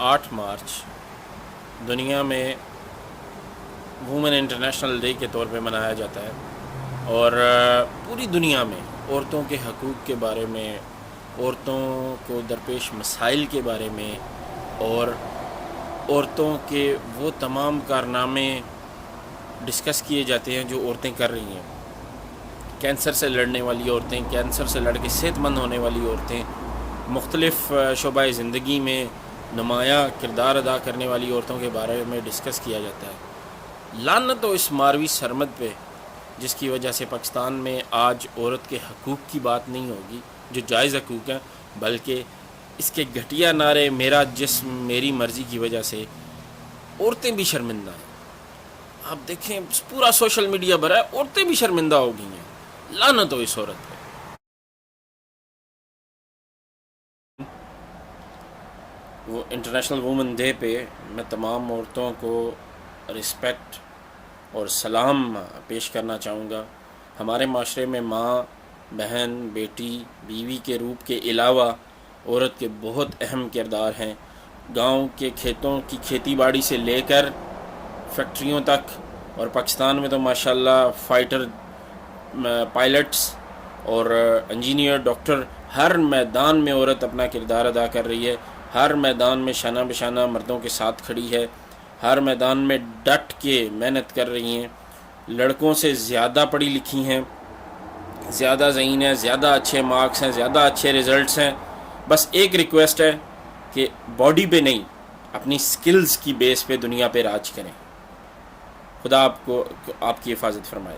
8 مارچ دنیا میں women international day کے طور پہ منایا جاتا ہے، اور پوری دنیا میں عورتوں کے حقوق کے بارے میں، عورتوں کو درپیش مسائل کے بارے میں، اور عورتوں کے وہ تمام کارنامے ڈسکس کیے جاتے ہیں جو عورتیں کر رہی ہیں۔ کینسر سے لڑنے والی عورتیں، کینسر سے لڑ کے صحت مند ہونے والی عورتیں، مختلف شعبہ زندگی میں نمایاں کردار ادا کرنے والی عورتوں کے بارے میں ڈسکس کیا جاتا ہے۔ لعنت ہو اس ماروی سرمد پہ جس کی وجہ سے پاکستان میں آج عورت کے حقوق کی بات نہیں ہوگی جو جائز حقوق ہیں، بلکہ اس کے گھٹیا نعرے میرا جسم میری مرضی کی وجہ سے عورتیں بھی شرمندہ ہیں۔ آپ دیکھیں پورا سوشل میڈیا بھرا ہے، عورتیں بھی شرمندہ ہو گئی ہیں۔ لعنت ہو اس عورت پہ۔ وہ انٹرنیشنل وومن ڈے پہ میں تمام عورتوں کو رسپیکٹ اور سلام پیش کرنا چاہوں گا۔ ہمارے معاشرے میں ماں، بہن، بیٹی، بیوی کے روپ کے علاوہ عورت کے بہت اہم کردار ہیں۔ گاؤں کے کھیتوں کی کھیتی باڑی سے لے کر فیکٹریوں تک، اور پاکستان میں تو ماشاءاللہ فائٹر پائلٹس اور انجینئر، ڈاکٹر، ہر میدان میں عورت اپنا کردار ادا کر رہی ہے۔ ہر میدان میں شانہ بشانہ مردوں کے ساتھ کھڑی ہے، ہر میدان میں ڈٹ کے محنت کر رہی ہیں۔ لڑکوں سے زیادہ پڑھی لکھی ہیں، زیادہ ذہین ہیں، زیادہ اچھے مارکس ہیں، زیادہ اچھے رزلٹس ہیں۔ بس ایک ریکویسٹ ہے کہ باڈی پہ نہیں، اپنی سکلز کی بیس پہ دنیا پہ راج کریں۔ خدا آپ کی حفاظت فرمائے۔